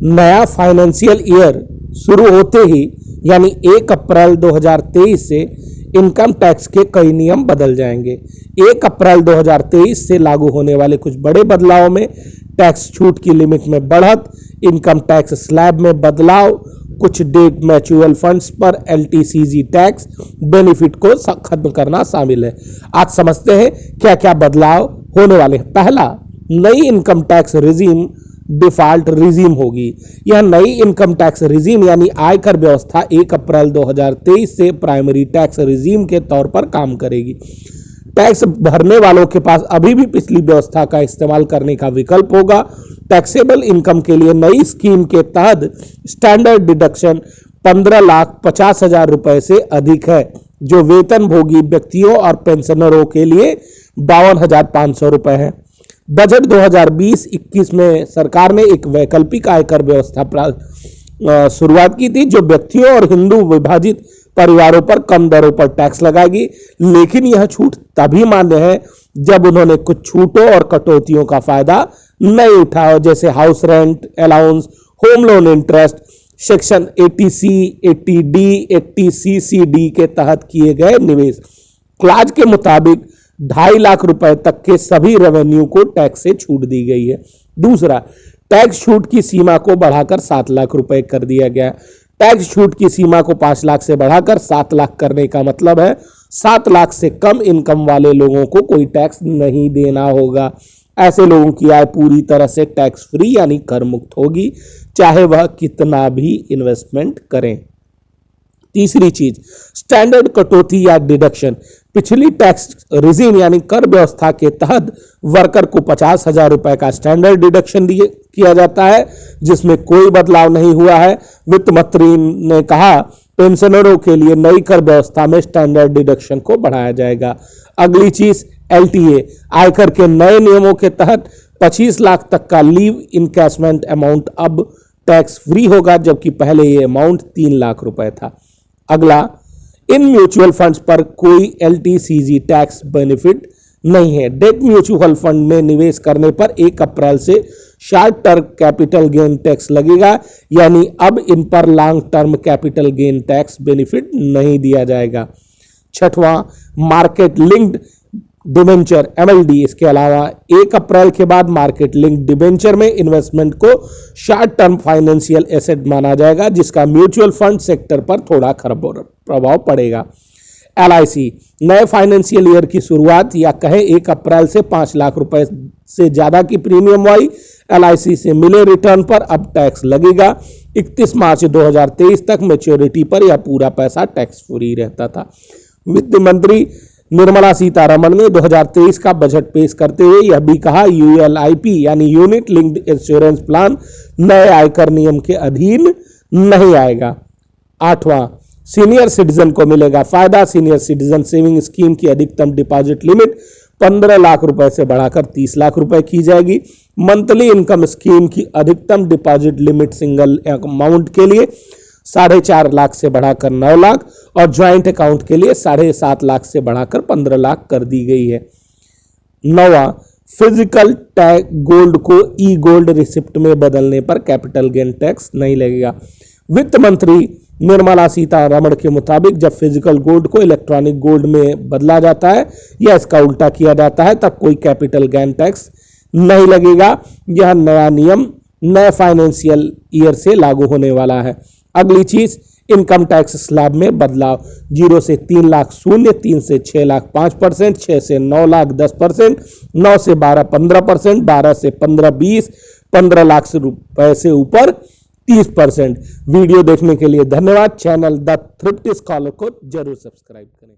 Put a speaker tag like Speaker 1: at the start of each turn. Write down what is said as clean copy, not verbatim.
Speaker 1: नया financial year शुरू होते ही यानी 1 अप्रैल 2023 से इनकम टैक्स के कई नियम बदल जाएंगे। 1 अप्रैल 2023 से लागू होने वाले कुछ बड़े बदलाव में टैक्स छूट की लिमिट में बढ़त, इनकम टैक्स स्लैब में बदलाव, कुछ डेट म्यूचुअल फंड्स पर LTCG टैक्स बेनिफिट को खत्म करना शामिल है। आज समझते हैं क्या क्या बदलाव होने वाले हैं। पहला, नई income tax regime default regime होगी। यह नई इनकम टैक्स रिजीम यानी आयकर व्यवस्था 1 अप्रैल 2023 से प्राइमरी टैक्स रिजीम के तौर पर काम करेगी। टैक्स भरने वालों के पास अभी भी पिछली व्यवस्था का इस्तेमाल करने का विकल्प होगा। टैक्सेबल इनकम के लिए नई स्कीम के तहत स्टैंडर्ड डिडक्शन 15,50,000 रुपए से अधिक है, जो वेतन भोगी व्यक्तियों और पेंशनरों के लिए 52,500 रुपए है। बजट 2020-21 में सरकार ने एक वैकल्पिक आयकर व्यवस्था शुरुआत की थी, जो व्यक्तियों और हिंदू विभाजित परिवारों पर कम दरों पर टैक्स लगाएगी। लेकिन यह छूट तभी मान्य है जब उन्होंने कुछ छूटों और कटौतियों का फायदा नहीं उठाया, जैसे house rent allowance, home loan interest, section 80C, 80D, 80CCD के तहत किए गए निवेश। क्लाज के मुताबिक 2.5 लाख रुपए तक के सभी रेवेन्यू को टैक्स से छूट दी गई है। दूसरा, टैक्स छूट की सीमा को बढ़ाकर 7 लाख रुपए कर दिया गया। टैक्स छूट की सीमा को 5 लाख से बढ़ाकर 7 लाख करने का मतलब है 7 लाख से कम इनकम वाले लोगों को कोई टैक्स नहीं देना होगा। ऐसे लोगों की आय पूरी तरह से टैक्स फ्री यानी कर मुक्त होगी, चाहे वह कितना भी इन्वेस्टमेंट करें। तीसरी चीज, स्टैंडर्ड कटौती या डिडक्शन। पिछली टैक्स रिजीम यानी कर व्यवस्था के तहत वर्कर को 50,000 रुपए का स्टैंडर्ड डिडक्शन किया जाता है, जिसमें कोई बदलाव नहीं हुआ है। वित्त मंत्री ने कहा, पेंशनरों के लिए नई कर व्यवस्था में स्टैंडर्ड डिडक्शन को बढ़ाया जाएगा। अगली चीज, LTA। आयकर के नए नियमों के तहत 25 लाख तक का लीव इनकैशमेंट अमाउंट अब टैक्स फ्री होगा, जबकि पहले ये अमाउंट 3 लाख रुपए था। अगला, इन म्यूचुअल फंड्स पर कोई LTCG टैक्स बेनिफिट नहीं है। डेट म्यूचुअल फंड में निवेश करने पर 1 अप्रैल से short term capital gain tax लगेगा, यानी अब इन पर long term capital gain tax benefit नहीं दिया जाएगा। छठवां, मार्केट लिंक्ड डिबेंचर MLD। इसके अलावा 1 अप्रैल के बाद मार्केट लिंक डिबेंचर में इन्वेस्टमेंट को शॉर्ट टर्म फाइनेंशियल एसेट माना जाएगा, जिसका म्यूचुअल फंड सेक्टर पर थोड़ा खराब प्रभाव पड़ेगा। LIC। नए फाइनेंशियल ईयर की शुरुआत या कहें 1 अप्रैल से 5 लाख रुपए से ज्यादा की प्रीमियम वाली LIC से मिले रिटर्न पर अब टैक्स लगेगा। 31 मार्च 2023 तक मैच्योरिटी पर यह पूरा पैसा टैक्स फ्री रहता था। वित्त मंत्री निर्मला सीतारमण ने 2023 का बजट पेश करते हुए यह भी कहा, ULIP यानी यूनिट लिंक्ड इंश्योरेंस प्लान नए आयकर नियम के अधीन नहीं आएगा। 8वां, सीनियर सिटीजन को मिलेगा फायदा। सीनियर सिटीजन सेविंग स्कीम की अधिकतम डिपॉजिट लिमिट 15 लाख रुपए से बढ़ाकर 30 लाख रुपए की जाएगी। मंथली इनकम स्कीम की अधिकतम डिपॉजिट लिमिट सिंगल अमाउंट के लिए 4.5 लाख से बढ़ाकर 9 लाख और ज्वाइंट अकाउंट के लिए 7.5 लाख से बढ़ाकर 15 लाख कर दी गई है। 9वां, फिजिकल गोल्ड को ई गोल्ड रिसिप्ट में बदलने पर कैपिटल गेन टैक्स नहीं लगेगा। वित्त मंत्री निर्मला सीतारमण के मुताबिक जब फिजिकल गोल्ड को इलेक्ट्रॉनिक गोल्ड में बदला जाता है या इसका उल्टा किया जाता है, तब कोई कैपिटल गेन टैक्स नहीं लगेगा। यह नया नियम नए फाइनेंशियल ईयर से लागू होने वाला है। अगली चीज, इनकम टैक्स स्लैब में बदलाव। 0 से 3 लाख 0%, 3 से 6 लाख 5%, 6 से 9 लाख 10%, 9 से 12 15%, 12 से 15 20, 15 लाख रुपए से ऊपर 30%। वीडियो देखने के लिए धन्यवाद। चैनल द थ्रिफ्टी स्कॉलर को जरूर सब्सक्राइब करें।